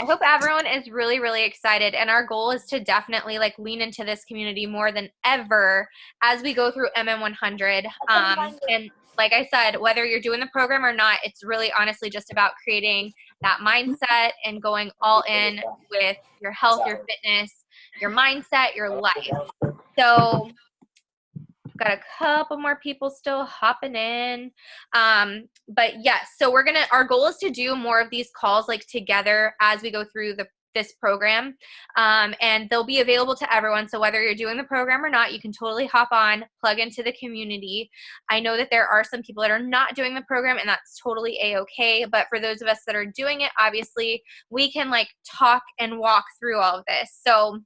I hope everyone is really, really excited. And our goal is to definitely like lean into this community more than ever as we go through MM100. And like I said, whether you're doing the program or not, it's really honestly just about creating that mindset and going all in with your health, your fitness, your mindset, your life. So got a couple more people still hopping in. But yes, so our goal is to do more of these calls like together as we go through this program. And they'll be available to everyone. So whether you're doing the program or not, you can totally hop on, plug into the community. I know that there are some people that are not doing the program, and that's totally a-okay. But for those of us that are doing it, obviously we can like talk and walk through all of this. So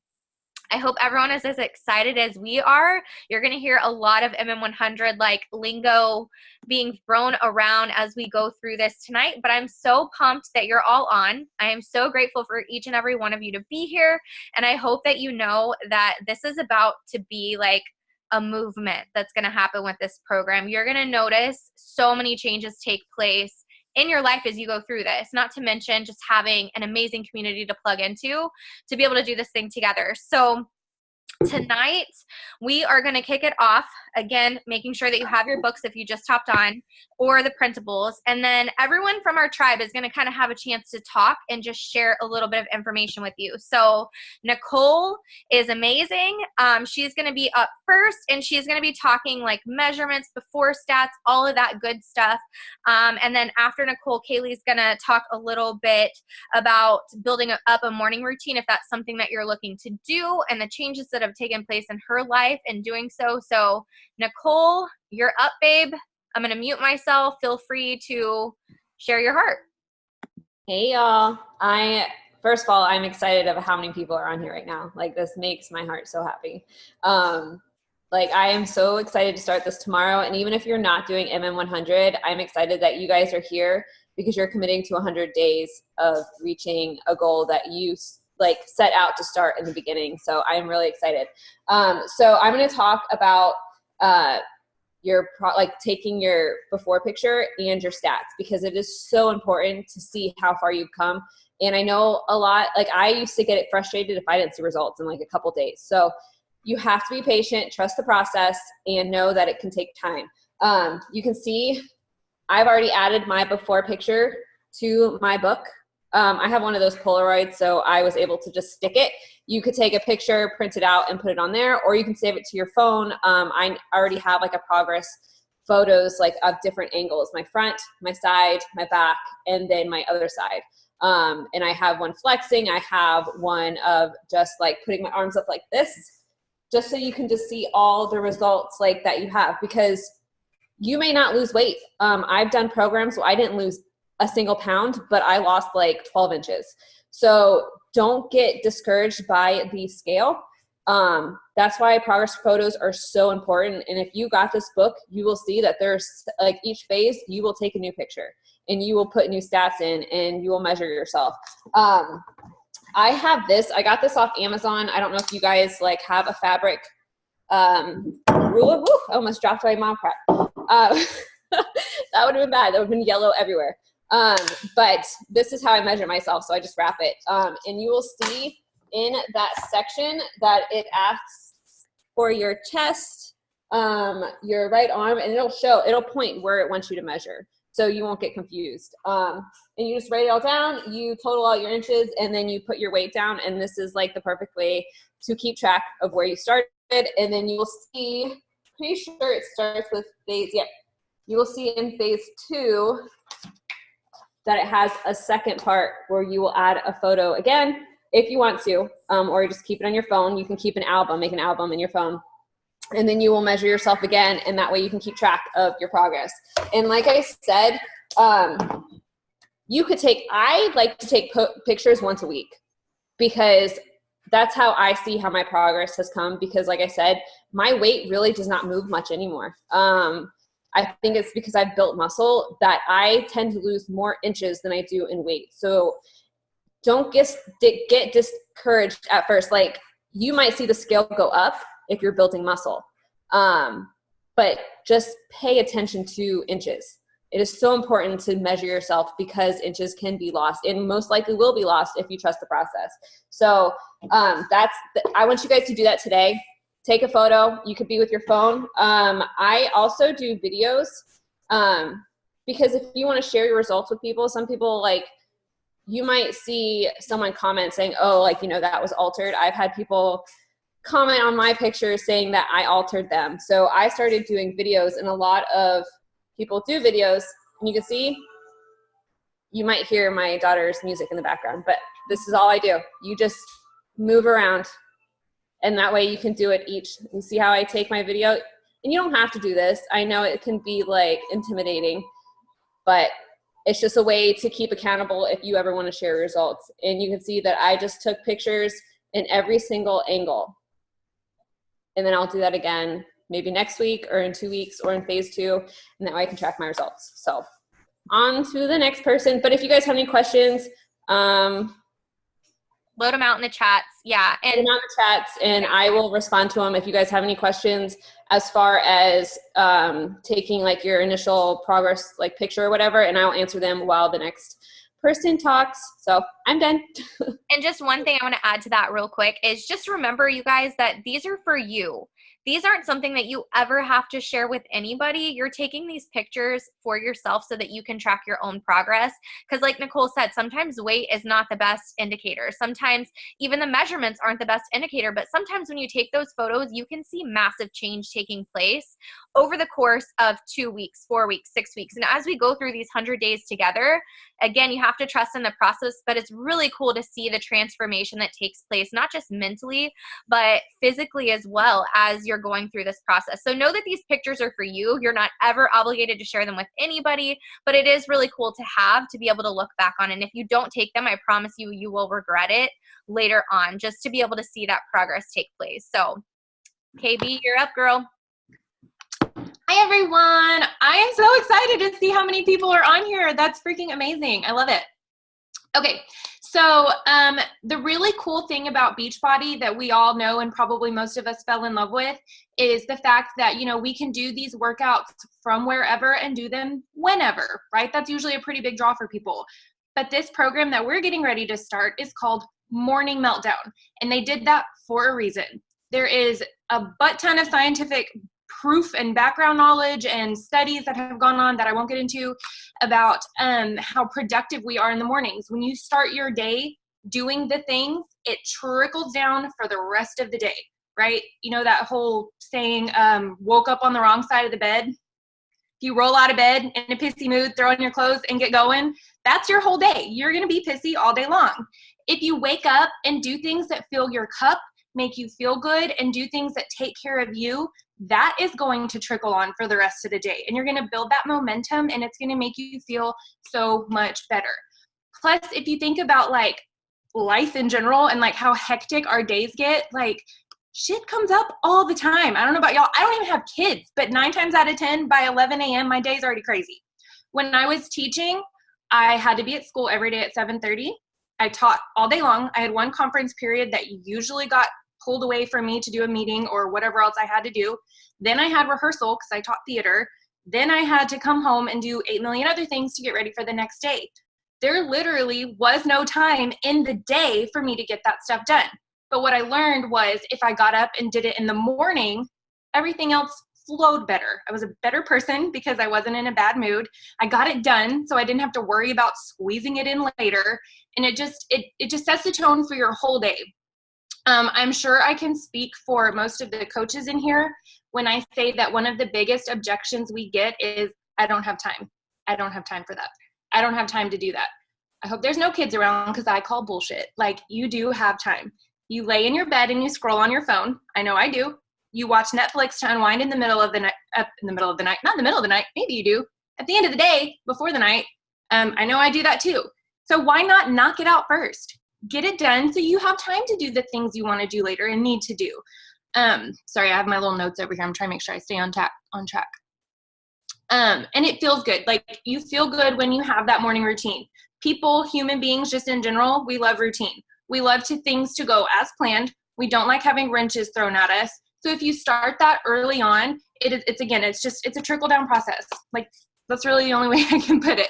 I hope everyone is as excited as we are. You're going to hear a lot of MM100 like lingo being thrown around as we go through this tonight, but I'm so pumped that you're all on. I am so grateful for each and every one of you to be here, and I hope that you know that this is about to be like a movement that's going to happen with this program. You're going to notice so many changes take place in your life as you go through this, not to mention just having an amazing community to plug into to be able to do this thing together. So tonight, we are going to kick it off, again, making sure that you have your books if you just hopped on, or the printables. And then everyone from our tribe is going to kind of have a chance to talk and just share a little bit of information with you. So Nicole is amazing. She's going to be up first, and she's going to be talking like measurements, before stats, all of that good stuff. And then after Nicole, Kaylee's going to talk a little bit about building up a morning routine if that's something that you're looking to do, and the changes that have taken place in her life in doing so. So Nicole, you're up, babe. I'm going to mute myself. Feel free to share your heart. Hey y'all. First of all, I'm excited of how many people are on here right now. Like, this makes my heart so happy. Like, I am so excited to start this tomorrow. And even if you're not doing MM100, I'm excited that you guys are here because you're committing to 100 days of reaching a goal that you like set out to start in the beginning. So I'm really excited. So I'm going to talk about taking your before picture and your stats, because it is so important to see how far you've come. And I know a lot, like I used to get frustrated if I didn't see results in like a couple days. So you have to be patient, trust the process, and know that it can take time. You can see I've already added my before picture to my book. I have one of those Polaroids, so I was able to just stick it. You could take a picture, print it out, and put it on there, or you can save it to your phone. I already have like a progress photos like of different angles, my front, my side, my back, and then my other side. And I have one flexing. I have one of just like putting my arms up like this, just so you can just see all the results like that you have, because you may not lose weight. I've done programs where I didn't lose a single pound, but I lost like 12 inches. So don't get discouraged by the scale. That's why progress photos are so important. And if you got this book, you will see that there's like each phase, you will take a new picture and you will put new stats in and you will measure yourself. I have this, I got this off Amazon. I don't know if you guys like have a fabric ruler. Woo, I almost dropped my mom crap. That would have been bad. That would have been yellow everywhere. But this is how I measure myself. So I just wrap it. And you will see in that section that it asks for your chest, your right arm, and it'll point where it wants you to measure. So you won't get confused. And you just write it all down, you total all your inches, and then you put your weight down. And this is like the perfect way to keep track of where you started. And then you will see, pretty sure it starts with phase, yeah. You will see in phase 2 that it has a second part where you will add a photo again, if you want to, or you just keep it on your phone. You can keep an album, make an album in your phone. And then you will measure yourself again, and that way you can keep track of your progress. And like I said, I like to take pictures once a week, because that's how I see how my progress has come. Because like I said, my weight really does not move much anymore. I think it's because I've built muscle that I tend to lose more inches than I do in weight. So don't get discouraged at first. Like, you might see the scale go up if you're building muscle. But just pay attention to inches. It is so important to measure yourself because inches can be lost and most likely will be lost if you trust the process. So I want you guys to do that today. Take a photo. You could be with your phone. I also do videos because if you want to share your results with people, some people like, you might see someone comment saying, oh, like, you know, that was altered. I've had people comment on my pictures saying that I altered them. So I started doing videos, and a lot of people do videos, and you can see, you might hear my daughter's music in the background, but this is all I do. You just move around, and that way you can do it each. You see how I take my video? And you don't have to do this. I know it can be like intimidating, but it's just a way to keep accountable if you ever want to share results. And you can see that I just took pictures in every single angle. And then I'll do that again, maybe next week or in 2 weeks or in phase 2. And that way I can track my results. So on to the next person. But if you guys have any questions, load them out in the chats. Yeah. And in the chats, and I will respond to them if you guys have any questions as far as taking like your initial progress like picture or whatever, and I'll answer them while the next person talks. So I'm done. And just one thing I want to add to that real quick is just remember, you guys, that these are for you. These aren't something that you ever have to share with anybody. You're taking these pictures for yourself so that you can track your own progress. Because like Nicole said, sometimes weight is not the best indicator. Sometimes even the measurements aren't the best indicator. But sometimes when you take those photos, you can see massive change taking place over the course of 2 weeks, 4 weeks, 6 weeks. And as we go through these 100 days together, again, you have to trust in the process, but it's really cool to see the transformation that takes place, not just mentally, but physically as well as you're going through this process. So know that these pictures are for you. You're not ever obligated to share them with anybody, but it is really cool to have, to be able to look back on. And if you don't take them, I promise you, you will regret it later on, just to be able to see that progress take place. So KB, you're up, girl. Hi, everyone. I am so excited to see how many people are on here. That's freaking amazing. I love it. Okay, so the really cool thing about Beachbody that we all know and probably most of us fell in love with is the fact that, you know, we can do these workouts from wherever and do them whenever, right? That's usually a pretty big draw for people. But this program that we're getting ready to start is called Morning Meltdown, and they did that for a reason. There is a butt ton of scientific proof and background knowledge and studies that have gone on that I won't get into about how productive we are in the mornings. When you start your day doing the things, it trickles down for the rest of the day, right? You know that whole saying, woke up on the wrong side of the bed? If you roll out of bed in a pissy mood, throw on your clothes and get going, that's your whole day. You're going to be pissy all day long. If you wake up and do things that fill your cup, make you feel good, and do things that take care of you, that is going to trickle on for the rest of the day. And you're going to build that momentum, and it's going to make you feel so much better. Plus, if you think about like life in general and like how hectic our days get, like shit comes up all the time. I don't know about y'all. I don't even have kids, but 9 times out of 10 by 11 a.m., my day's already crazy. When I was teaching, I had to be at school every day at 7:30. I taught all day long. I had one conference period that usually got pulled away from me to do a meeting or whatever else I had to do. Then I had rehearsal because I taught theater. Then I had to come home and do 8 million other things to get ready for the next day. There literally was no time in the day for me to get that stuff done. But what I learned was if I got up and did it in the morning, everything else flowed better. I was a better person because I wasn't in a bad mood. I got it done, so I didn't have to worry about squeezing it in later. And it just sets the tone for your whole day. I'm sure I can speak for most of the coaches in here when I say that one of the biggest objections we get is, I don't have time. I don't have time for that. I don't have time to do that. I hope there's no kids around because I call bullshit. Like, you do have time. You lay in your bed and you scroll on your phone. I know I do. You watch Netflix to unwind in the middle of the night, not in the middle of the night. Maybe you do. At the end of the day, before the night. I know I do that too. So why not knock it out first? Get it done so you have time to do the things you want to do later and need to do. Sorry, I have my little notes over here. I'm trying to make sure I stay on track. And it feels good. Like, you feel good when you have that morning routine. People, human beings, just in general, we love routine. We love things to go as planned. We don't like having wrenches thrown at us. So if you start that early on, it's a trickle down process. Like, That's really the only way I can put it.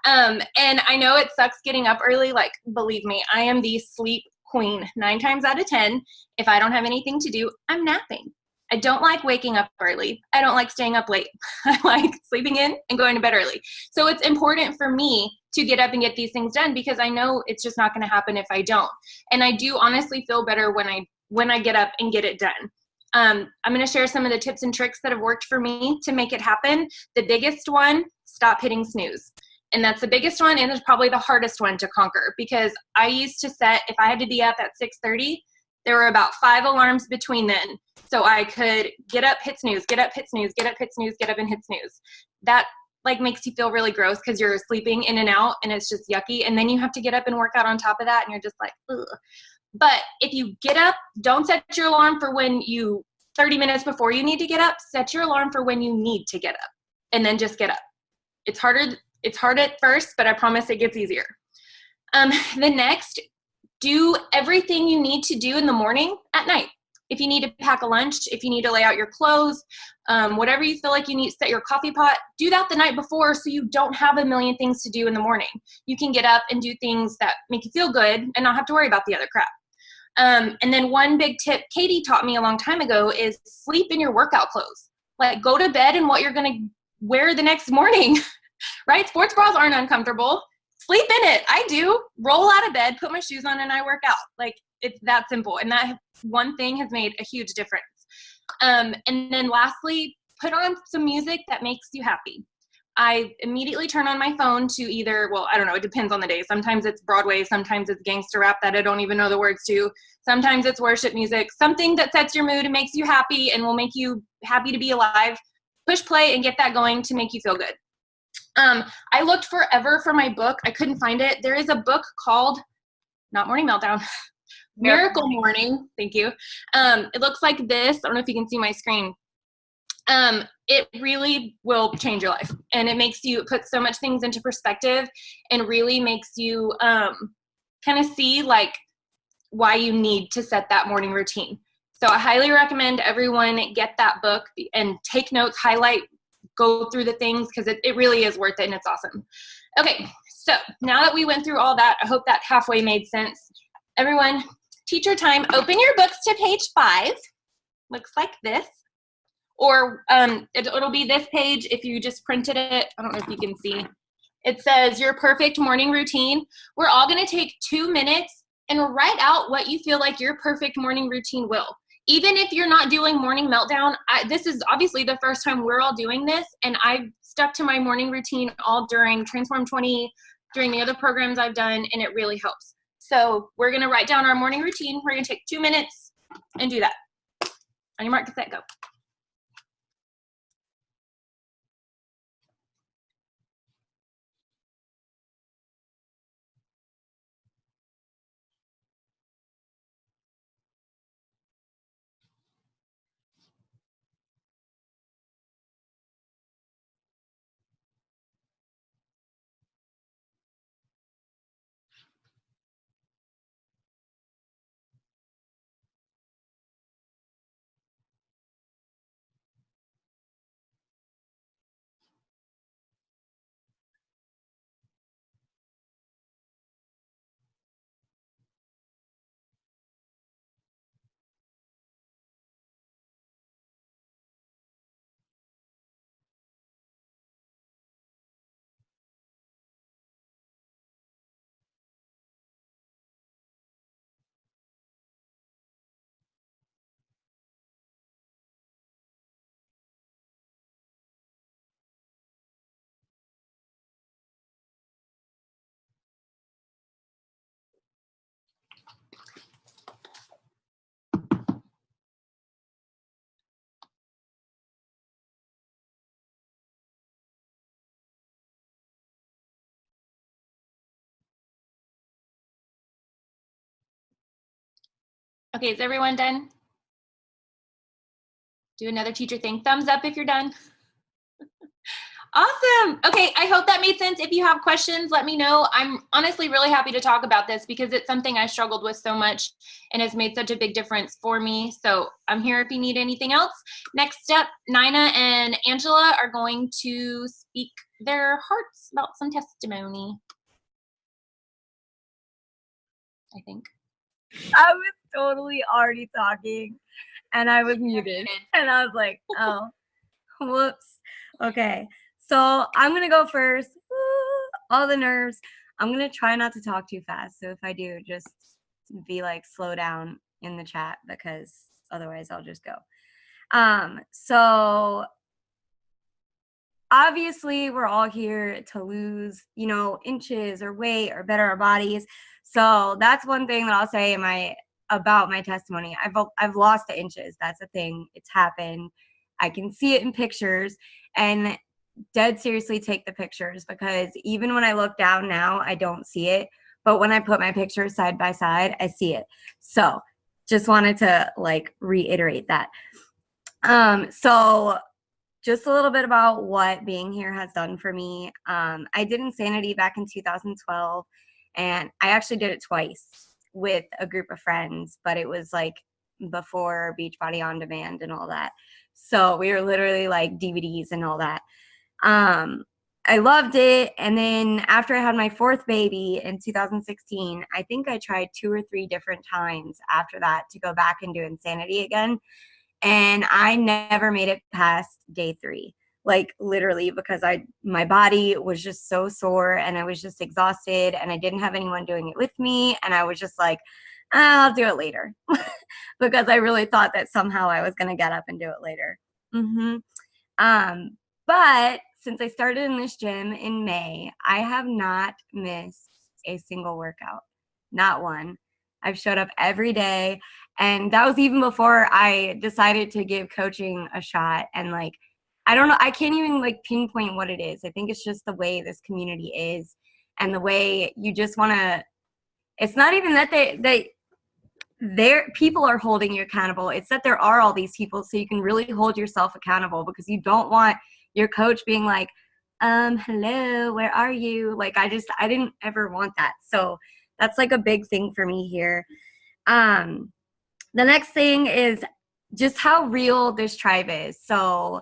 And I know it sucks getting up early. Like, believe me, I am the sleep queen 9 times out of 10. If I don't have anything to do, I'm napping. I don't like waking up early. I don't like staying up late. I like sleeping in and going to bed early. So it's important for me to get up and get these things done because I know it's just not going to happen if I don't. And I do honestly feel better when I get up and get it done. I'm going to share some of the tips and tricks that have worked for me to make it happen. The biggest one, stop hitting snooze. And that's the biggest one, and it's probably the hardest one to conquer because I used to set, if I had to be up at 6:30, there were about 5 alarms between then. So I could get up, hit snooze, get up, hit snooze, get up, hit snooze, get up and hit snooze. That like makes you feel really gross because you're sleeping in and out and it's just yucky. And then you have to get up and work out on top of that and you're just like, ugh. But if you get up, don't set your alarm for 30 minutes before you need to get up, set your alarm for when you need to get up and then just get up. It's hard at first, but I promise it gets easier. The next, do everything you need to do in the morning at night. If you need to pack a lunch, if you need to lay out your clothes, whatever you feel like you need to set your coffee pot, do that the night before so you don't have a million things to do in the morning. You can get up and do things that make you feel good and not have to worry about the other crap. And then one big tip Katie taught me a long time ago is sleep in your workout clothes. Like go to bed in what you're going to wear the next morning, right? Sports bras aren't uncomfortable. Sleep in it. I do. Roll out of bed, put my shoes on, and I work out. Like it's that simple. And that one thing has made a huge difference. And then lastly, put on some music that makes you happy. I immediately turn on my phone to either, well, I don't know, it depends on the day. Sometimes it's Broadway, sometimes it's gangster rap that I don't even know the words to. Sometimes it's worship music, something that sets your mood and makes you happy and will make you happy to be alive. Push play and get that going to make you feel good. I looked forever for my book. I couldn't find it. There is a book called, not Morning Meltdown, Miracle Morning. Thank you. It looks like this. I don't know if you can see my screen. It really will change your life, and it makes you put so much things into perspective and really makes you kind of see like why you need to set that morning routine. So I highly recommend everyone get that book and take notes, highlight, go through the things because it really is worth it and it's awesome. Okay, so now that we went through all that, I hope that halfway made sense. Everyone, teacher time, open your books to page 5. Looks like this. Or it'll be this page if you just printed it. I don't know if you can see. It says your perfect morning routine. We're all going to take 2 minutes and write out what you feel like your perfect morning routine will. Even if you're not doing Morning Meltdown, this is obviously the first time we're all doing this, and I've stuck to my morning routine all during Transform 20, during the other programs I've done, and it really helps. So we're going to write down our morning routine. We're going to take 2 minutes and do that. On your mark, get set, go. Okay, is everyone done? Do another teacher thing. Thumbs up if you're done. Awesome. Okay, I hope that made sense. If you have questions, let me know. I'm honestly really happy to talk about this because it's something I struggled with so much and has made such a big difference for me. So I'm here if you need anything else. Next step, Nina and Angela are going to speak their hearts about some testimony. I think. I was totally already talking and I was muted. And I was like, oh, whoops. Okay. So I'm going to go first. All the nerves. I'm going to try not to talk too fast. So if I do, just be like, slow down in the chat because otherwise I'll just go. So obviously we're all here to lose, you know, inches or weight or better our bodies. So that's one thing that I'll say about my testimony. I've lost the inches. That's a thing. It's happened. I can see it in pictures, and dead seriously take the pictures, because even when I look down now, I don't see it. But when I put my pictures side by side, I see it. So just wanted to like reiterate that. So just a little bit about what being here has done for me. I did Insanity back in 2012, and I actually did it twice with a group of friends, but it was like before Beachbody On Demand and all that. So we were literally like DVDs and all that. I loved it. And then after I had my fourth baby in 2016, I think I tried 2 or 3 different times after that to go back and do Insanity again. And I never made it past day 3, like literally, because my body was just so sore and I was just exhausted and I didn't have anyone doing it with me. And I was just like, I'll do it later because I really thought that somehow I was going to get up and do it later. But since I started in this gym in May, I have not missed a single workout, not one. I've showed up every day. And that was even before I decided to give coaching a shot. And like, I don't know, I can't even like pinpoint what it is. I think it's just the way this community is and the way you just want to, it's not even that their people are holding you accountable. It's that there are all these people, so you can really hold yourself accountable, because you don't want your coach being like, hello, where are you? Like, I didn't ever want that. So that's like a big thing for me here. The next thing is just how real this tribe is. So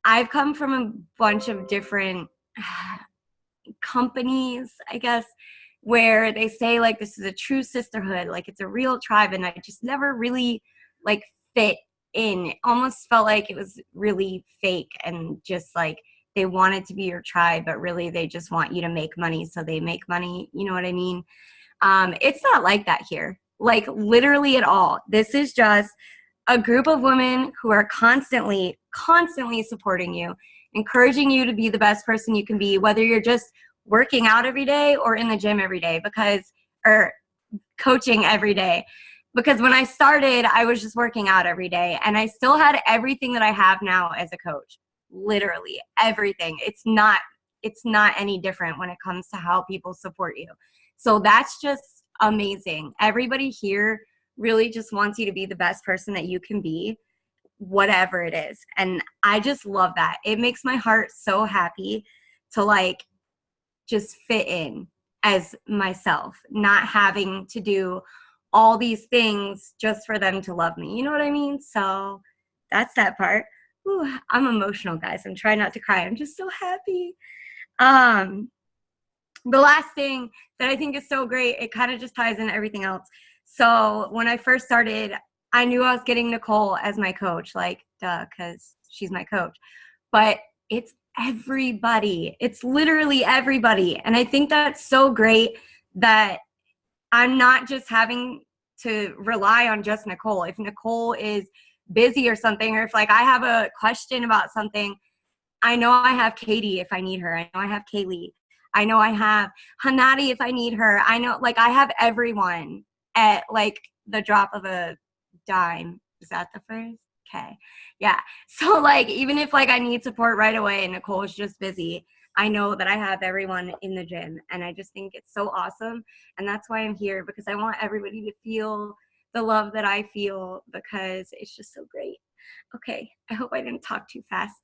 I've come from a bunch of different companies, I guess, where they say like this is a true sisterhood, like it's a real tribe, and I just never really like fit in. It almost felt like it was really fake and just like they wanted to be your tribe, but really they just want you to make money, so they make money. You know what I mean? It's not like that here, like literally at all. This is just a group of women who are constantly supporting you, encouraging you to be the best person you can be, whether you're just working out every day or in the gym every day, or coaching every day. Because when I started, I was just working out every day, and I still had everything that I have now as a coach, literally everything. It's not any different when it comes to how people support you. So that's just amazing. Everybody here really just wants you to be the best person that you can be, whatever it is. And I just love that. It makes my heart so happy to like just fit in as myself, not having to do all these things just for them to love me. You know what I mean? So that's that part. Ooh, I'm emotional, guys. I'm trying not to cry. I'm just so happy. The last thing that I think is so great, it kind of just ties into everything else. So when I first started, I knew I was getting Nicole as my coach, like, duh, because she's my coach. But it's everybody. It's literally everybody. And I think that's so great that I'm not just having to rely on just Nicole. If Nicole is busy or something, or if like I have a question about something, I know I have Katie if I need her. I know I have Kaylee. I know I have Hanadi if I need her. I know, like, I have everyone at like the drop of a dime. Is that the phrase? Okay. Yeah. So like, even if like I need support right away and Nicole is just busy, I know that I have everyone in the gym, and I just think it's so awesome. And that's why I'm here, because I want everybody to feel the love that I feel, because it's just so great. Okay. I hope I didn't talk too fast.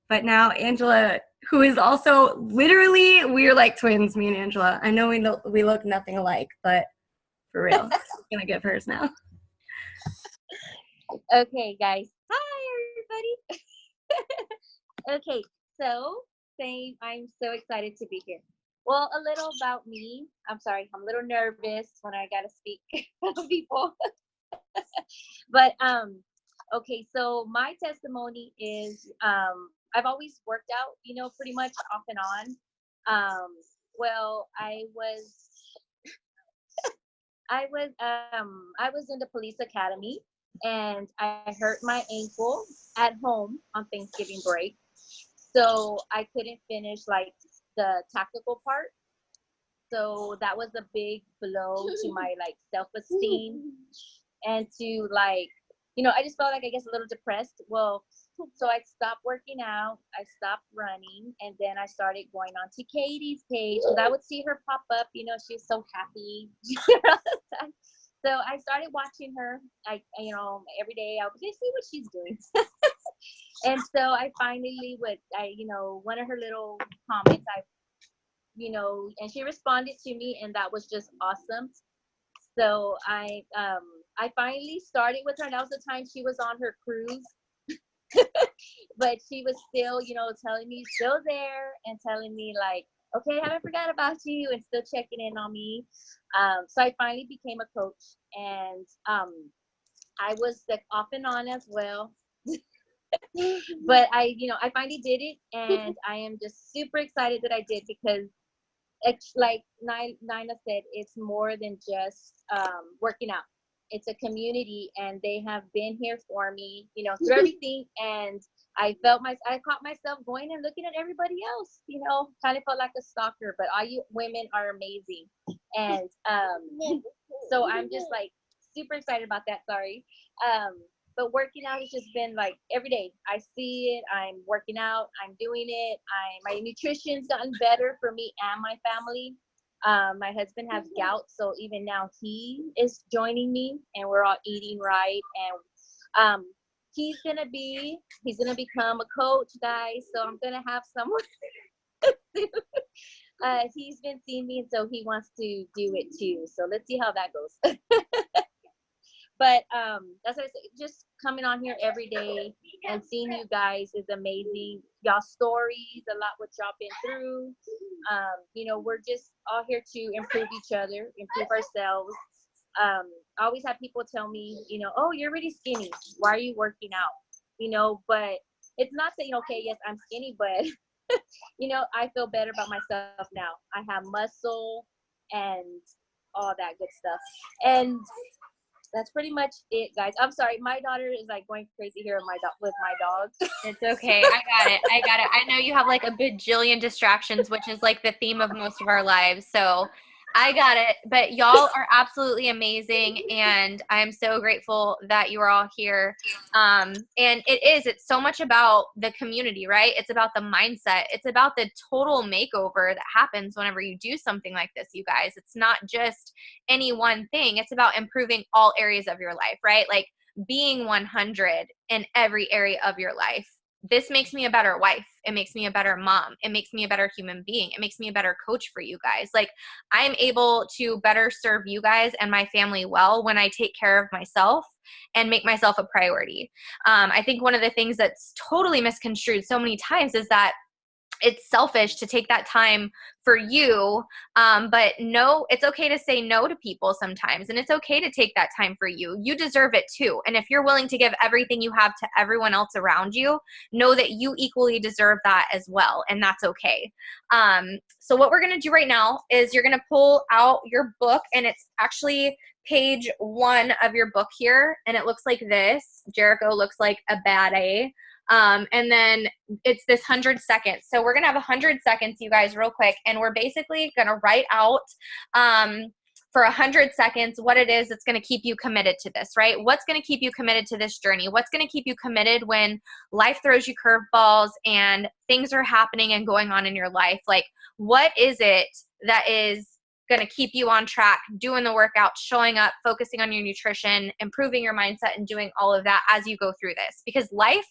But now Angela, who is also literally, we're like twins, me and Angela. I know we look nothing alike, but for real, I'm gonna give hers now. Okay, guys. Hi, everybody. Okay, so same. I'm so excited to be here. Well, a little about me. I'm sorry, I'm a little nervous when I gotta speak to people. But okay, so my testimony is I've always worked out, you know, pretty much off and on. Well, I was in the police academy, and I hurt my ankle at home on Thanksgiving break. So I couldn't finish like the tactical part. So that was a big blow to my like self-esteem, and to like, you know, I just felt like, I guess, a little depressed. Well, so I stopped working out, I stopped running, and then I started going on to Katie's page, because I would see her pop up, you know, she was so happy all the time. So I started watching her, you know, every day. I would just see what she's doing. And so I finally you know, one of her little comments, you know, and she responded to me, and that was just awesome. So I finally started with her, and that was the time she was on her cruise. But she was still, you know, telling me still there, and telling me like, okay, I haven't forgot about you, and still checking in on me. So I finally became a coach, and I was like off and on as well. But you know, I finally did it, and I am just super excited that I did, because it's like Nina said, it's more than just working out. It's a community, and they have been here for me, you know, through everything. And I caught myself going and looking at everybody else, you know, kind of felt like a stalker, but all you women are amazing. And so I'm just like super excited about that. Sorry. But working out has just been like every day. I see it. I'm working out. I'm doing it. My nutrition's gotten better for me and my family. My husband has gout, so even now he is joining me, and we're all eating right. And he's gonna become a coach, guys. So I'm gonna have someone. He's been seeing me, and so he wants to do it too. So let's see how that goes. But that's what I say. Just coming on here every day and seeing you guys is amazing. Y'all stories, a lot what y'all been through. You know, we're just all here to improve each other, improve ourselves. I always have people tell me, you know, oh, you're really skinny. Why are you working out? You know, but it's not saying, okay, yes, I'm skinny, but you know, I feel better about myself now. I have muscle and all that good stuff. And that's pretty much it, guys. I'm sorry, my daughter is like going crazy here with my dog. It's okay. I got it. I know you have like a bajillion distractions, which is like the theme of most of our lives. So I got it. But y'all are absolutely amazing, and I'm so grateful that you are all here. And it's so much about the community, right? It's about the mindset. It's about the total makeover that happens whenever you do something like this, you guys. It's not just any one thing. It's about improving all areas of your life, right? Like being 100 in every area of your life. This makes me a better wife. It makes me a better mom. It makes me a better human being. It makes me a better coach for you guys. Like, I'm able to better serve you guys and my family well when I take care of myself and make myself a priority. I think one of the things that's totally misconstrued so many times is that it's selfish to take that time for you. But no, it's okay to say no to people sometimes. And it's okay to take that time for you. You deserve it too. And if you're willing to give everything you have to everyone else around you, know that you equally deserve that as well. And that's okay. So what we're going to do right now is you're going to pull out your book, and it's actually page 1 of your book here. And it looks like this. Jericho looks like a bad A. And then it's this 100 seconds. So we're going to have 100 seconds, you guys, real quick. And we're basically going to write out, for 100 seconds, what it is that's going to keep you committed to this, right? What's going to keep you committed to this journey? What's going to keep you committed when life throws you curveballs and things are happening and going on in your life? Like, what is it that is going to keep you on track, doing the workout, showing up, focusing on your nutrition, improving your mindset, and doing all of that as you go through this? Because life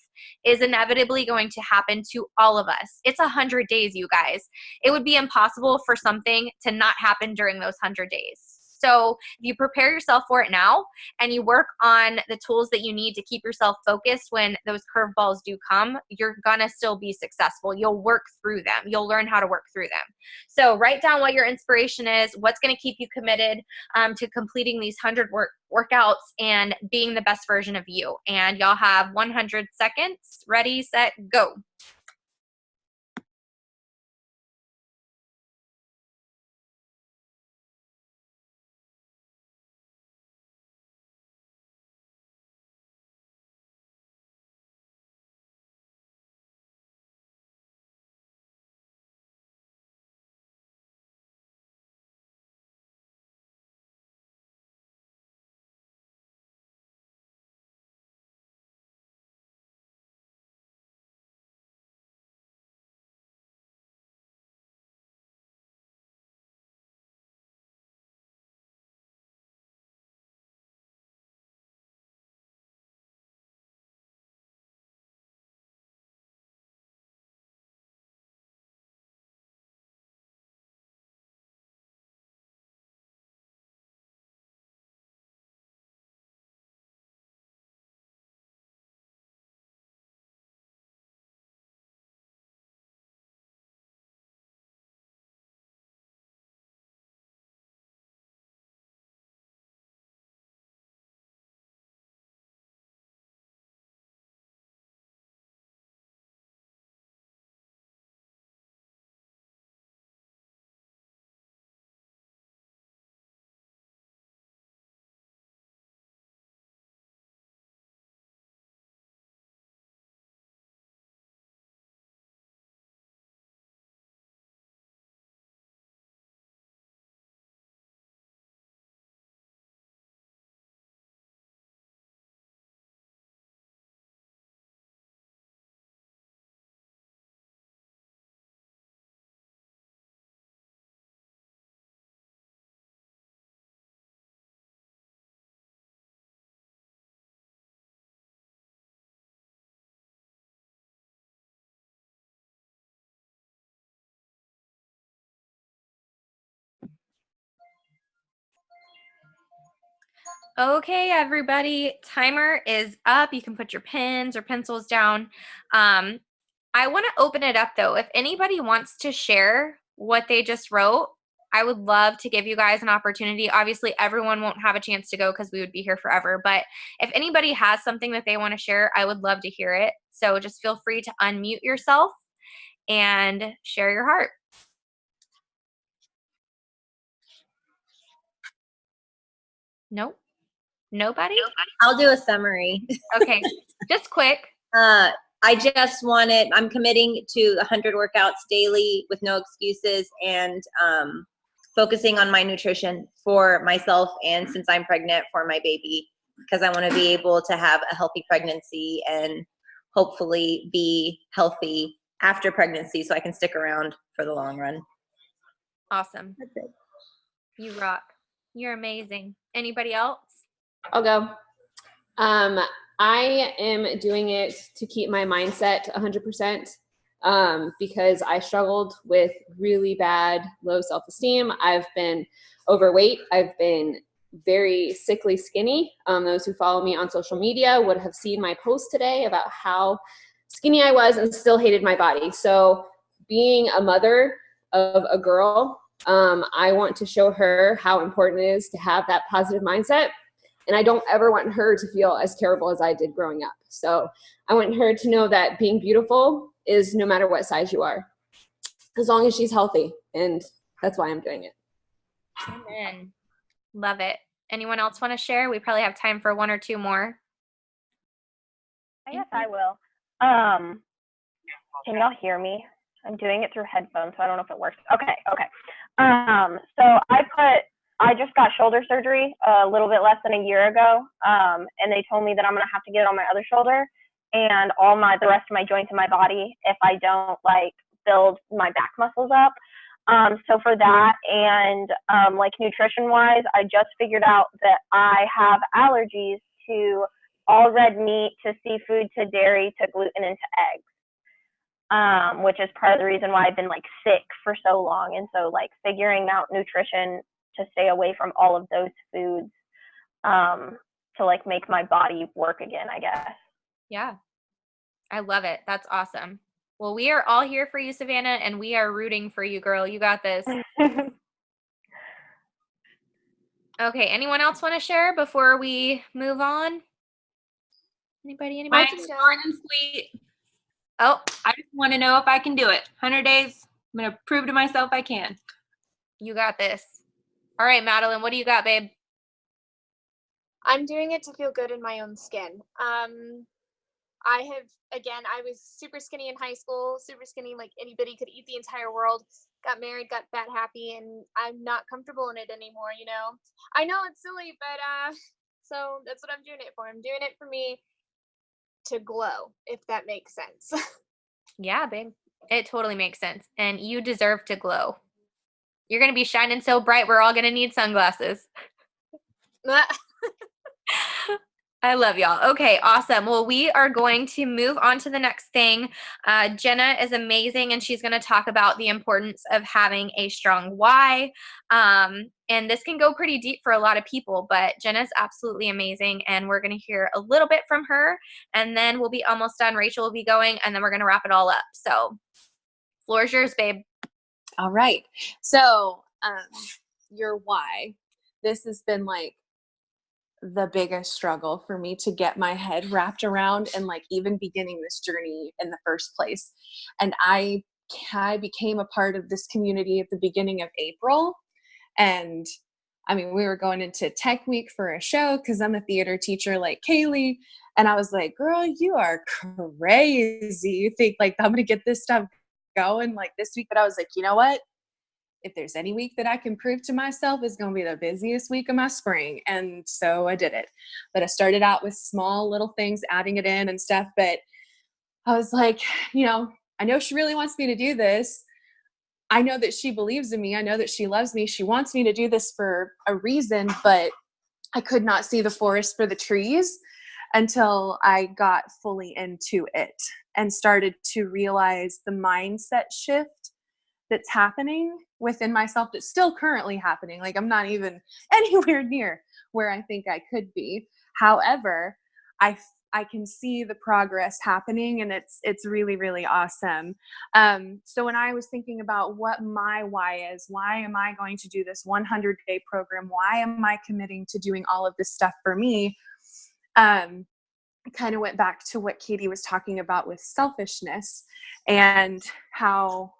is inevitably going to happen to all of us. It's 100 days, you guys. It would be impossible for something to not happen during those 100 days. So if you prepare yourself for it now and you work on the tools that you need to keep yourself focused when those curveballs do come, you're gonna still be successful. You'll work through them. You'll learn how to work through them. So write down what your inspiration is, what's gonna keep you committed to completing these 100 workouts and being the best version of you. And y'all have 100 seconds. Ready, set, go. Okay, everybody, timer is up. You can put your pens or pencils down. I want to open it up though. If anybody wants to share what they just wrote, I would love to give you guys an opportunity. Obviously, everyone won't have a chance to go because we would be here forever. But if anybody has something that they want to share, I would love to hear it. So just feel free to unmute yourself and share your heart. Nope. Nobody? I'll do a summary. Okay, just quick. I'm committing to 100 workouts daily with no excuses and focusing on my nutrition for myself and since I'm pregnant for my baby, because I want to be able to have a healthy pregnancy and hopefully be healthy after pregnancy so I can stick around for the long run. Awesome. That's it. You rock. You're amazing. Anybody else? I'll go. I am doing it to keep my mindset 100%, because I struggled with really bad low self-esteem. I've been overweight. I've been very sickly skinny. Those who follow me on social media would have seen my post today about how skinny I was and still hated my body. So being a mother of a girl, I want to show her how important it is to have that positive mindset. And I don't ever want her to feel as terrible as I did growing up. So I want her to know that being beautiful is no matter what size you are, as long as she's healthy. And that's why I'm doing it. Amen. Love it. Anyone else want to share? We probably have time for one or two more. I guess I will. Can y'all hear me? I'm doing it through headphones, so I don't know if it works. Okay. So I just got shoulder surgery a little bit less than a year ago, and they told me that I'm gonna have to get it on my other shoulder and the rest of my joints in my body if I don't build my back muscles up. So for that and nutrition wise, I just figured out that I have allergies to all red meat, to seafood, to dairy, to gluten, and to eggs, which is part of the reason why I've been sick for so long. And so figuring out nutrition to stay away from all of those foods, to like make my body work again, I guess. Yeah. I love it. That's awesome. Well, we are all here for you, Savannah, and we are rooting for you, girl. You got this. Okay, anyone else want to share before we move on? Anybody? Mine's short and sweet. Oh, I just want to know if I can do it. 100 days. I'm going to prove to myself I can. you got this. All right, Madeline, what do you got, babe? I'm doing it to feel good in my own skin. I was super skinny in high school, super skinny, like anybody could eat the entire world, got married, got fat happy, and I'm not comfortable in it anymore, you know? I know it's silly, but, so that's what I'm doing it for. I'm doing it for me to glow, if that makes sense. Yeah, babe. It totally makes sense. And you deserve to glow. You're going to be shining so bright, we're all going to need sunglasses. I love y'all. Okay, awesome. Well, we are going to move on to the next thing. Jenna is amazing, and she's going to talk about the importance of having a strong why. And this can go pretty deep for a lot of people, but Jenna's absolutely amazing, and we're going to hear a little bit from her, and then we'll be almost done. Rachel will be going, and then we're going to wrap it all up. So, floor is yours, babe. All right. So, your why. This has been like the biggest struggle for me to get my head wrapped around, and like even beginning this journey in the first place. And I became a part of this community at the beginning of April. And I mean, we were going into tech week for a show because I'm a theater teacher like Kaylee. And I was like, girl, you are crazy. You think like I'm going to get this stuff going like this week? But I was like, you know what? If there's any week that I can prove to myself, it's going to be the busiest week of my spring. And so I did it. But I started out with small little things, adding it in and stuff. But I was like, you know, I know she really wants me to do this. I know that she believes in me. I know that she loves me. She wants me to do this for a reason, but I could not see the forest for the trees until I got fully into it and started to realize the mindset shift that's happening within myself, that's still currently happening. Like I'm not even anywhere near where I think I could be. However, I can see the progress happening, and it's really, really awesome. So when I was thinking about what my why is, why am I going to do this 100-day program? Why am I committing to doing all of this stuff for me? I kind of went back to what Katie was talking about with selfishness, and how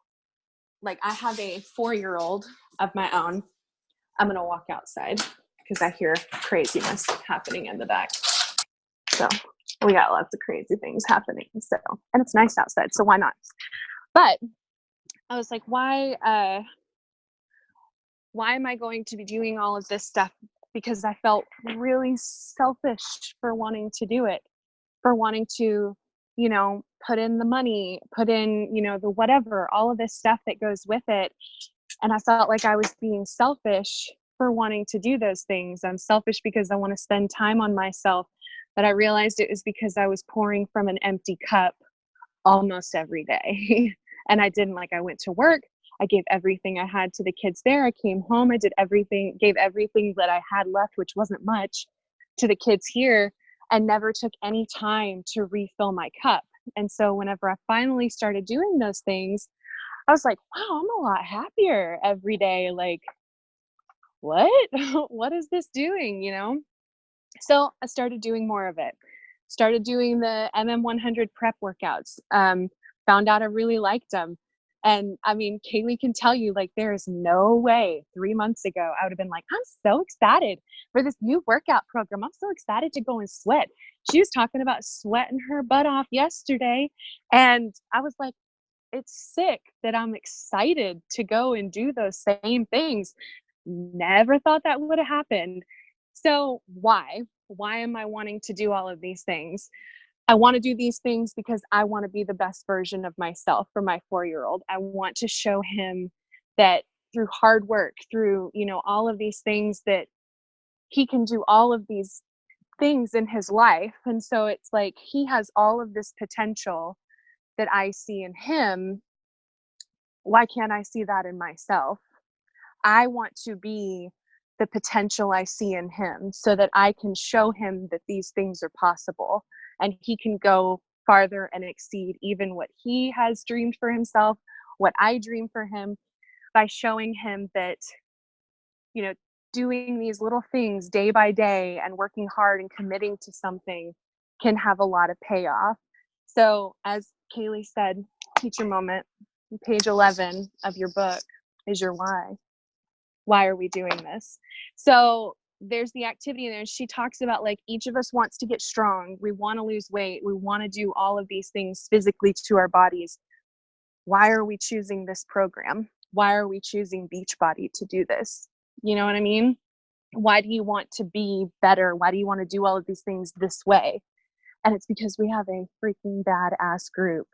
like I have a 4-year-old of my own. I'm going to walk outside because I hear craziness happening in the back. So we got lots of crazy things happening. So, and it's nice outside, so why not? But I was like, why am I going to be doing all of this stuff? Because I felt really selfish for wanting to do it, for wanting to, you know, put in the money, put in, you know, the whatever, all of this stuff that goes with it. And I felt like I was being selfish for wanting to do those things. I'm selfish because I want to spend time on myself. But I realized it was because I was pouring from an empty cup almost every day. And I didn't. Like I went to work, I gave everything I had to the kids there. I came home, I did everything, gave everything that I had left, which wasn't much, to the kids here, and never took any time to refill my cup. And so whenever I finally started doing those things, I was like, wow, I'm a lot happier every day. Like, what? What is this doing, you know? So I started doing more of it. Started doing the MM100 prep workouts. Found out I really liked them. And I mean, Kaylee can tell you, like, there is no way 3 months ago I would have been like, I'm so excited for this new workout program. I'm so excited to go and sweat. She was talking about sweating her butt off yesterday. And I was like, it's sick that I'm excited to go and do those same things. Never thought that would have happened. So why am I wanting to do all of these things? I want to do these things because I want to be the best version of myself for my 4-year-old. I want to show him that through hard work, through, you know, all of these things, that he can do all of these things in his life. And so it's like he has all of this potential that I see in him. Why can't I see that in myself? I want to be the potential I see in him so that I can show him that these things are possible and he can go farther and exceed even what he has dreamed for himself, what I dream for him, by showing him that, you know, doing these little things day by day and working hard and committing to something can have a lot of payoff. So as Kaylee said, teacher moment, page 11 of your book is your why. Why are we doing this? So there's the activity in there. She talks about like each of us wants to get strong. We want to lose weight. We want to do all of these things physically to our bodies. Why are we choosing this program? Why are we choosing Beachbody to do this? You know what I mean? Why do you want to be better? Why do you want to do all of these things this way? And it's because we have a freaking badass group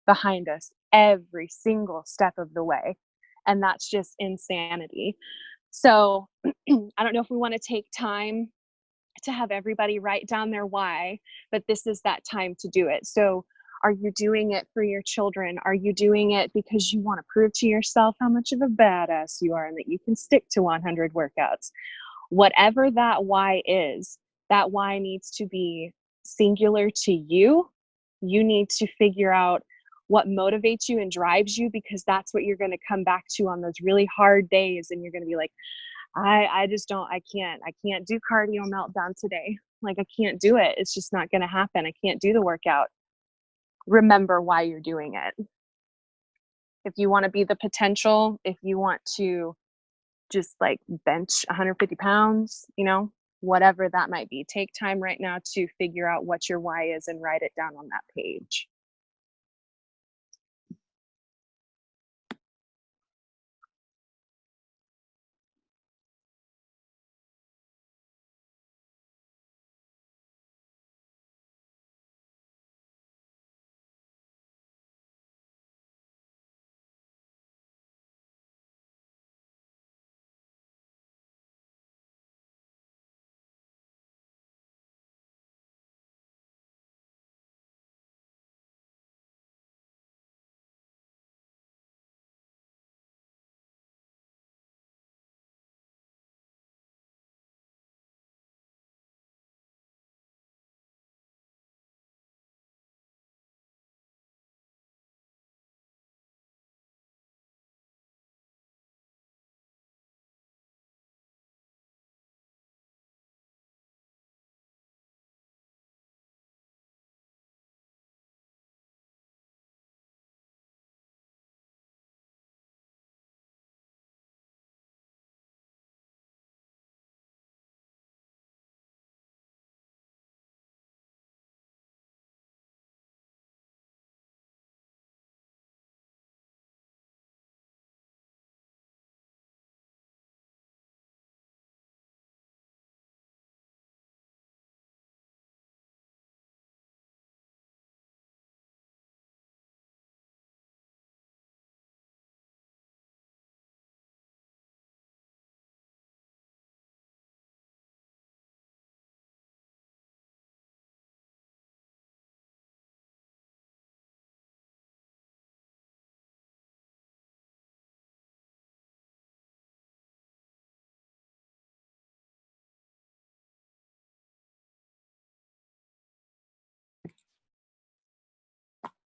behind us every single step of the way. And that's just insanity. So I don't know if we want to take time to have everybody write down their why, but this is that time to do it. So are you doing it for your children? Are you doing it because you want to prove to yourself how much of a badass you are and that you can stick to 100 workouts? Whatever that why is, that why needs to be singular to you. You need to figure out what motivates you and drives you, because that's what you're going to come back to on those really hard days. And you're going to be like, I can't do cardio meltdown today. Like, I can't do it. It's just not going to happen. I can't do the workout. Remember why you're doing it. If you want to be the potential, if you want to just like bench 150 pounds, you know, whatever that might be, take time right now to figure out what your why is and write it down on that page.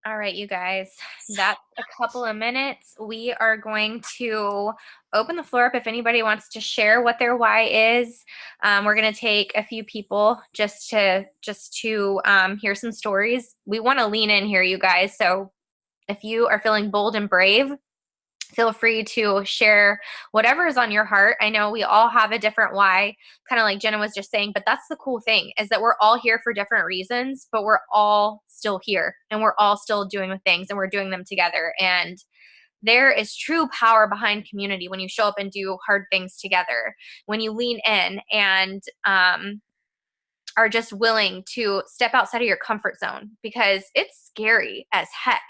All right, you guys, that's a couple of minutes. We are going to open the floor up if anybody wants to share what their why is. We're going to take a few people just to hear some stories. We want to lean in here, you guys. So if you are feeling bold and brave, feel free to share whatever is on your heart. I know we all have a different why, kind of like Jenna was just saying, but that's the cool thing, is that we're all here for different reasons, but we're all still here and we're all still doing the things and we're doing them together. And there is true power behind community when you show up and do hard things together, when you lean in and are just willing to step outside of your comfort zone, because it's scary as heck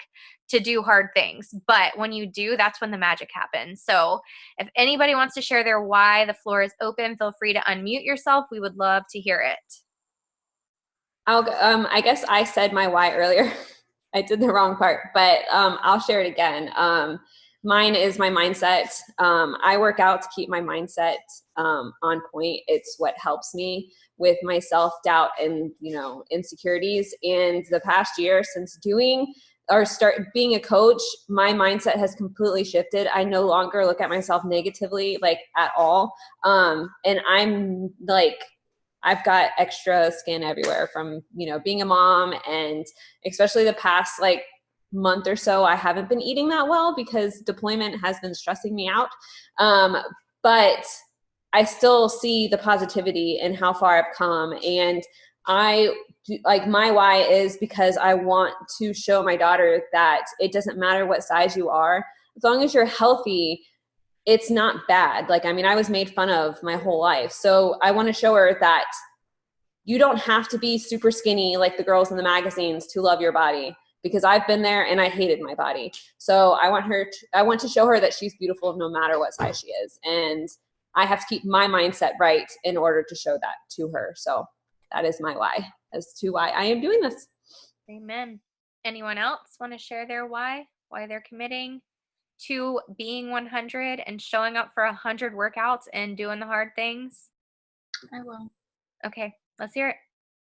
to do hard things. But when you do, that's when the magic happens. So if anybody wants to share their why, the floor is open. Feel free to unmute yourself. We would love to hear it. I guess I said my why earlier. I did the wrong part, but I'll share it again. mine is my mindset. I work out to keep my mindset on point. It's what helps me with my self-doubt and, insecurities. And the past year since being a coach, my mindset has completely shifted. I no longer look at myself negatively, like at all. And I'm like, I've got extra skin everywhere from, being a mom, and especially the past like month or so, I haven't been eating that well because deployment has been stressing me out. But I still see the positivity in how far I've come. And my why is because I want to show my daughter that it doesn't matter what size you are, as long as you're healthy, it's not bad. I was made fun of my whole life. So I want to show her that you don't have to be super skinny like the girls in the magazines to love your body, because I've been there and I hated my body. So I want to show her that she's beautiful no matter what size she is. And I have to keep my mindset right in order to show that to her. So that is my why as to why I am doing this. Amen. Anyone else want to share their why they're committing to being 100 and showing up for 100 workouts and doing the hard things? I will. Okay, let's hear it.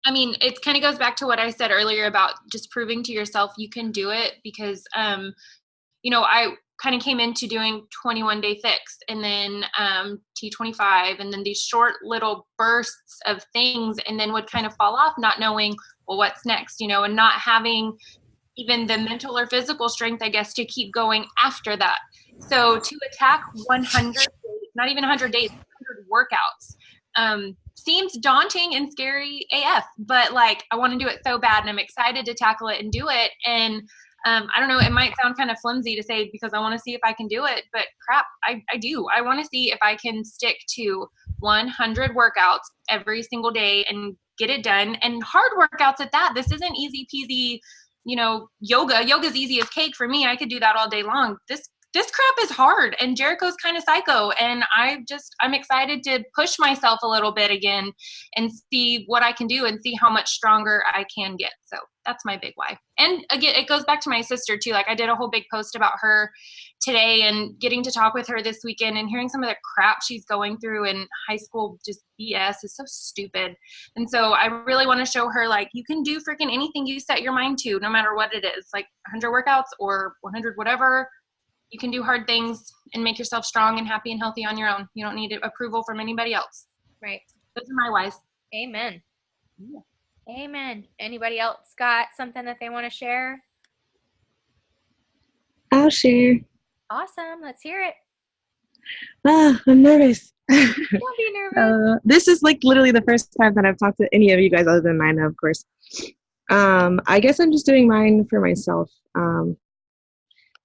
I mean, it kind of goes back to what I said earlier about just proving to yourself you can do it, because, I kind of came into doing 21-day fix and then T25 and then these short little bursts of things, and then would kind of fall off not knowing, well, what's next, and not having even the mental or physical strength, I guess, to keep going after that. So to attack 100, not even 100 days, 100 workouts, seems daunting and scary AF, but I want to do it so bad, and I'm excited to tackle it and do it. And I don't know, it might sound kind of flimsy to say because I want to see if I can do it, but crap, I do. I want to see if I can stick to 100 workouts every single day and get it done, and hard workouts at that. This isn't easy peasy, yoga's easy as cake for me. I could do that all day long. This crap is hard, and Jericho's kind of psycho, and I'm excited to push myself a little bit again and see what I can do and see how much stronger I can get. So that's my big why. And again, it goes back to my sister too. I did a whole big post about her today, and getting to talk with her this weekend and hearing some of the crap she's going through in high school, just BS, is so stupid. And so I really want to show her, you can do freaking anything you set your mind to, no matter what it is, 100 workouts or 100 whatever. You can do hard things and make yourself strong and happy and healthy on your own. You don't need approval from anybody else. Right. Those are my whys. Amen. Yeah. Amen. Anybody else got something that they want to share? I'll share. Awesome. Let's hear it. I'm nervous. Don't be nervous. This is literally the first time that I've talked to any of you guys other than Nina, of course. I guess I'm just doing mine for myself.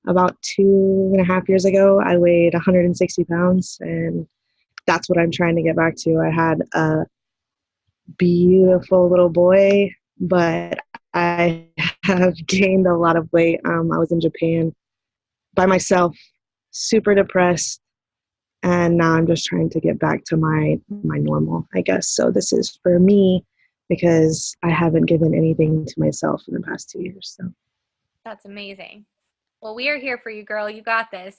About 2.5 years ago, I weighed 160 pounds, and that's what I'm trying to get back to. I had a beautiful little boy, but I have gained a lot of weight. I was in Japan by myself, super depressed, and now I'm just trying to get back to my normal, I guess. So this is for me because I haven't given anything to myself in the past 2 years. So that's amazing. Well, we are here for you, girl. You got this.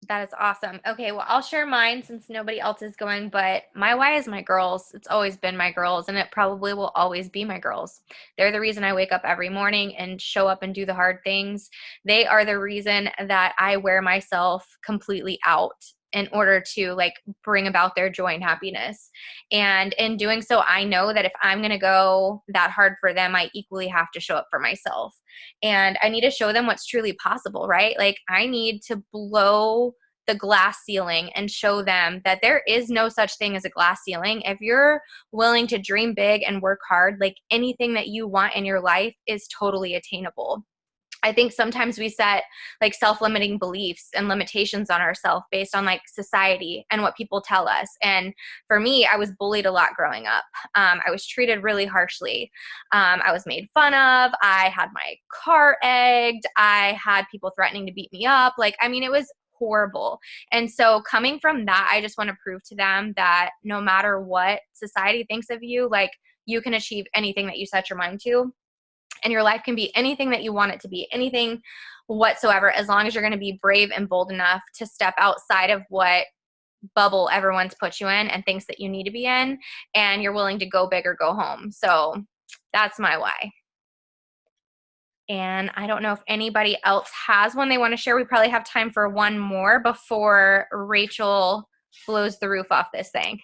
That is awesome. Okay, well, I'll share mine since nobody else is going, but my why is my girls. It's always been my girls, and it probably will always be my girls. They're the reason I wake up every morning and show up and do the hard things. They are the reason that I wear myself completely out in order to bring about their joy and happiness. And in doing so, I know that if I'm going to go that hard for them, I equally have to show up for myself. And I need to show them what's truly possible, right? I need to blow the glass ceiling and show them that there is no such thing as a glass ceiling. If you're willing to dream big and work hard, anything that you want in your life is totally attainable. I think sometimes we set self-limiting beliefs and limitations on ourselves based on society and what people tell us. And for me, I was bullied a lot growing up. I was treated really harshly. I was made fun of. I had my car egged. I had people threatening to beat me up. It was horrible. And so coming from that, I just want to prove to them that no matter what society thinks of you, you can achieve anything that you set your mind to. And your life can be anything that you want it to be, anything whatsoever, as long as you're going to be brave and bold enough to step outside of what bubble everyone's put you in and thinks that you need to be in, and you're willing to go big or go home. So that's my why. And I don't know if anybody else has one they want to share. We probably have time for one more before Rachel blows the roof off this thing.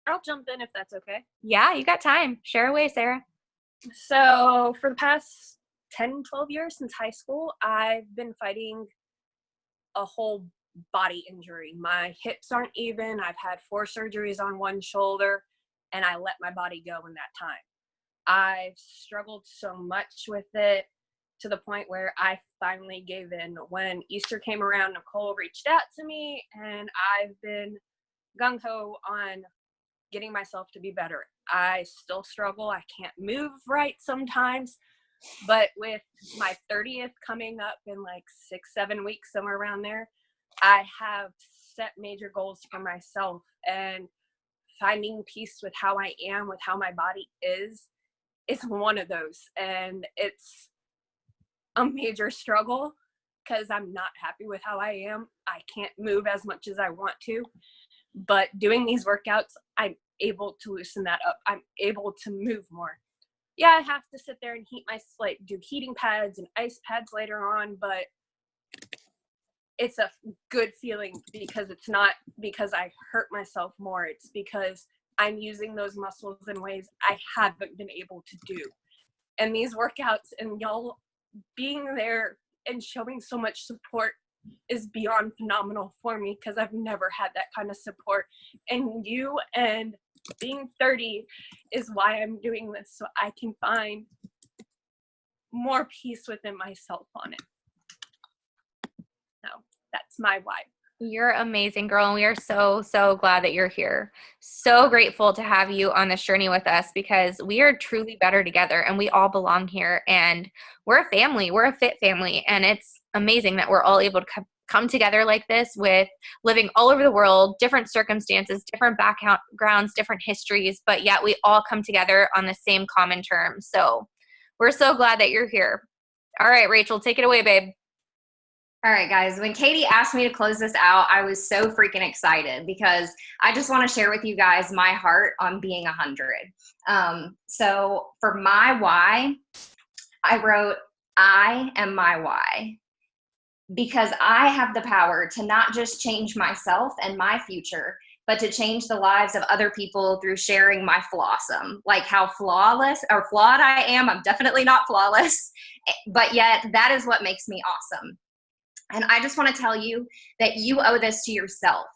I'll jump in if that's okay. Yeah, you got time. Share away, Sarah. So for the past 10, 12 years since high school, I've been fighting a whole body injury. My hips aren't even. I've had 4 surgeries on one shoulder, and I let my body go in that time. I've struggled so much with it to the point where I finally gave in. When Easter came around, Nicole reached out to me, and I've been gung-ho on getting myself to be better. I still struggle. I can't move right sometimes, but with my 30th coming up in like 6-7 weeks, somewhere around there, I have set major goals for myself, and finding peace with how I am, with how my body is one of those. And it's a major struggle because I'm not happy with how I am. I can't move as much as I want to, but doing these workouts, I'm able to loosen that up. I'm able to move more. Yeah, I have to sit there and do heating pads and ice pads later on, but it's a good feeling because it's not because I hurt myself more. It's because I'm using those muscles in ways I haven't been able to do. And these workouts and y'all being there and showing so much support is beyond phenomenal for me, because I've never had that kind of support. And you and being 30 is why I'm doing this, so I can find more peace within myself on it. So that's my why. You're amazing, girl, and we are so, so glad that you're here. So grateful to have you on this journey with us, because we are truly better together, and we all belong here, and we're a family. We're a fit family, and it's amazing that we're all able to come together like this, with living all over the world, different circumstances, different backgrounds, different histories, but yet we all come together on the same common terms. So we're so glad that you're here. All right, Rachel, take it away, babe. All right, guys, when Katie asked me to close this out, I was so freaking excited, because I just want to share with you guys my heart on being 100. So for my why, I wrote, I am my why, because I have the power to not just change myself and my future, but to change the lives of other people through sharing my flawsome, like how flawless or flawed I am. I'm definitely not flawless, but yet that is what makes me awesome. And I just want to tell you that you owe this to yourself.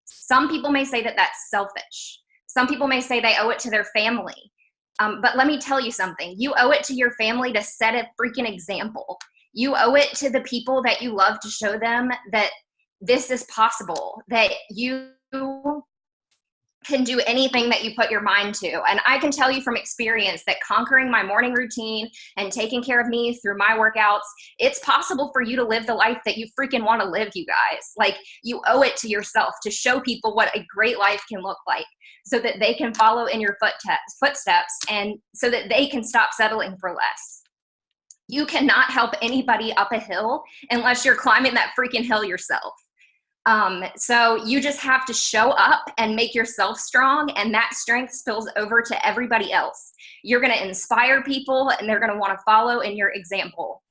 Some people may say that that's selfish. Some people may say they owe it to their family. But let me tell you something. You owe it to your family to set a freaking example. You owe it to the people that you love to show them that this is possible, that you can do anything that you put your mind to. And I can tell you from experience that conquering my morning routine and taking care of me through my workouts, it's possible for you to live the life that you freaking want to live, you guys. Like, you owe it to yourself to show people what a great life can look like, so that they can follow in your footsteps, and so that they can stop settling for less. You cannot help anybody up a hill unless you're climbing that freaking hill yourself. So you just have to show up and make yourself strong, and that strength spills over to everybody else. You're going to inspire people, and they're going to want to follow in your example.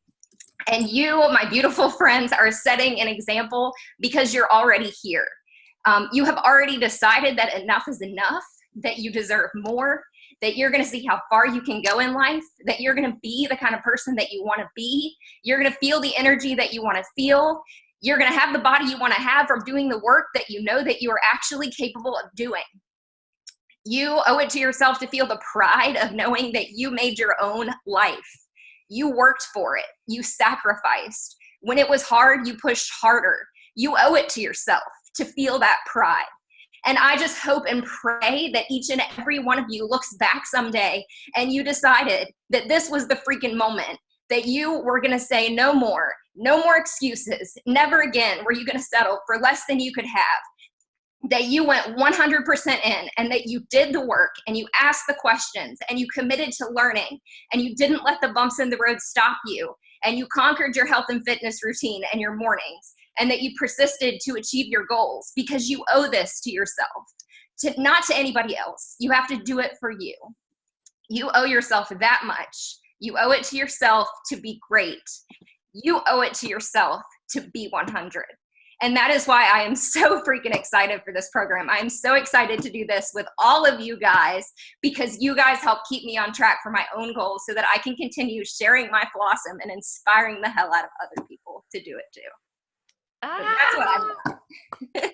And you, my beautiful friends, are setting an example because you're already here. You have already decided that enough is enough, that you deserve more, that you're going to see how far you can go in life, that you're going to be the kind of person that you want to be. You're going to feel the energy that you want to feel. You're going to have the body you want to have from doing the work that you know that you are actually capable of doing. You owe it to yourself to feel the pride of knowing that you made your own life. You worked for it. You sacrificed. When it was hard, you pushed harder. You owe it to yourself to feel that pride. And I just hope and pray that each and every one of you looks back someday and you decided that this was the freaking moment, that you were going to say no more excuses. Never again were you going to settle for less than you could have. that you went 100% in and that you did the work and you asked the questions and you committed to learning and you didn't let the bumps in the road stop you and you conquered your health and fitness routine and your mornings and that you persisted to achieve your goals because you owe this to yourself, not to anybody else. You have to do it for you. You owe yourself that much. You owe it to yourself to be great. You owe it to yourself to be 100. And that is why I am so freaking excited for this program. I'm so excited to do this with all of you guys because you guys help keep me on track for my own goals so that I can continue sharing my Flossom and inspiring the hell out of other people to do it too. So that's what I'm about.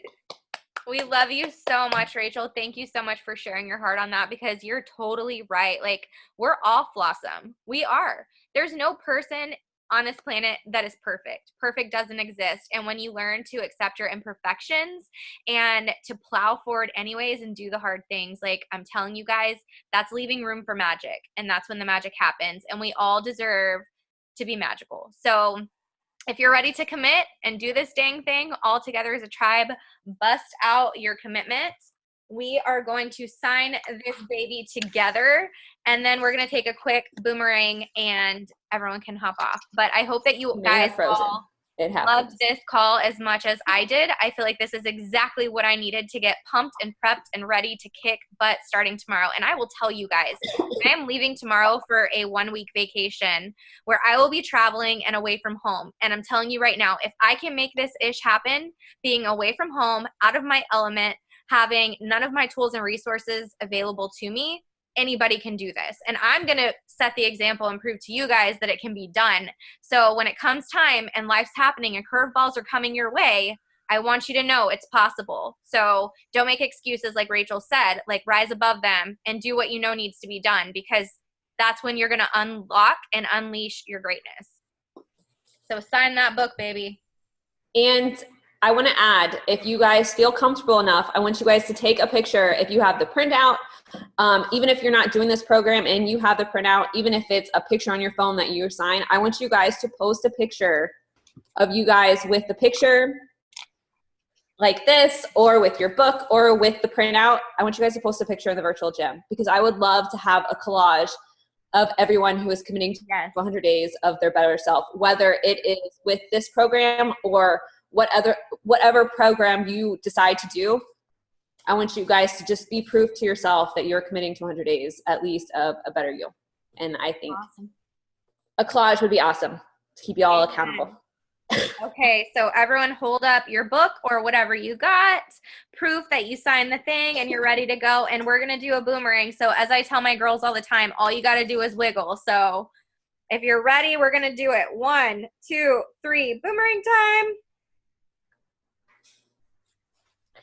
We love you so much, Rachel. Thank you so much for sharing your heart on that because you're totally right. Like, we're all Flossom. We are. There's no person on this planet that is perfect. Perfect doesn't exist. And when you learn to accept your imperfections and to plow forward anyways and do the hard things, like I'm telling you guys, that's leaving room for magic. And that's when the magic happens. And we all deserve to be magical. So if you're ready to commit and do this dang thing all together as a tribe, bust out your commitment. We are going to sign this baby together, and then we're going to take a quick boomerang, and everyone can hop off. But I hope that you guys all loved this call as much as I did. I feel like this is exactly what I needed to get pumped and prepped and ready to kick butt starting tomorrow. And I will tell you guys, I am leaving tomorrow for a 1-week vacation where I will be traveling and away from home. And I'm telling you right now, if I can make this ish happen, being away from home, out of my element, having none of my tools and resources available to me, anybody can do this. And I'm going to set the example and prove to you guys that it can be done. So when it comes time and life's happening and curveballs are coming your way, I want you to know it's possible. So don't make excuses like Rachel said, like rise above them and do what you know needs to be done because that's when you're going to unlock and unleash your greatness. So sign that book, baby. And I want to add, if you guys feel comfortable enough, I want you guys to take a picture if you have the printout, even if you're not doing this program and you have the printout, even if it's a picture on your phone that you sign, I want you guys to post a picture of you guys with the picture like this or with your book or with the printout. I want you guys to post a picture of the virtual gym because I would love to have a collage of everyone who is committing to 100 days of their better self, whether it is with this program or whatever program you decide to do. I want you guys to just be proof to yourself that you're committing to 100 days at least of a better you. And I think a collage would be awesome to keep you all accountable. Okay, so everyone hold up your book or whatever you got, proof that you signed the thing and you're ready to go. And we're going to do a boomerang. So as I tell my girls all the time, all you got to do is wiggle. So if you're ready, we're going to do it. 1, 2, 3, boomerang time.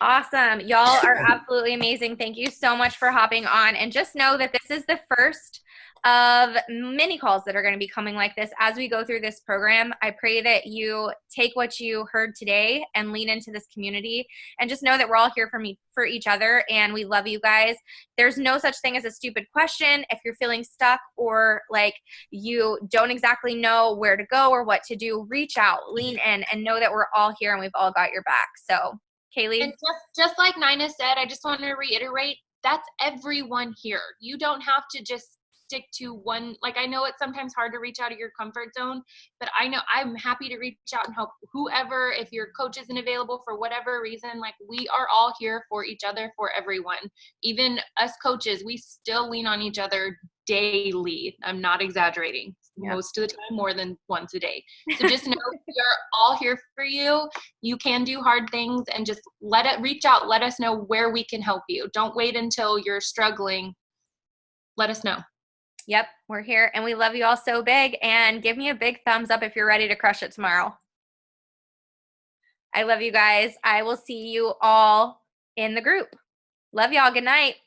Awesome. Y'all are absolutely amazing. Thank you so much for hopping on. And just know that this is the first of many calls that are going to be coming like this as we go through this program. I pray that you take what you heard today and lean into this community and just know that we're all here for each other and we love you guys. There's no such thing as a stupid question. If you're feeling stuck or like you don't exactly know where to go or what to do, reach out, lean in, and know that we're all here and we've all got your back. So Kaylee? And just like Nina said, I just want to reiterate, that's everyone here. You don't have to just stick to one. Like, I know it's sometimes hard to reach out of your comfort zone, but I know I'm happy to reach out and help whoever, if your coach isn't available for whatever reason, like we are all here for each other, for everyone. Even us coaches, we still lean on each other daily. I'm not exaggerating. Most of the time, more than once a day. So just know we're all here for you. You can do hard things and just reach out. Let us know where we can help you. Don't wait until you're struggling. Let us know. Yep, we're here and we love you all so big. And give me a big thumbs up if you're ready to crush it tomorrow. I love you guys. I will see you all in the group. Love y'all. Good night.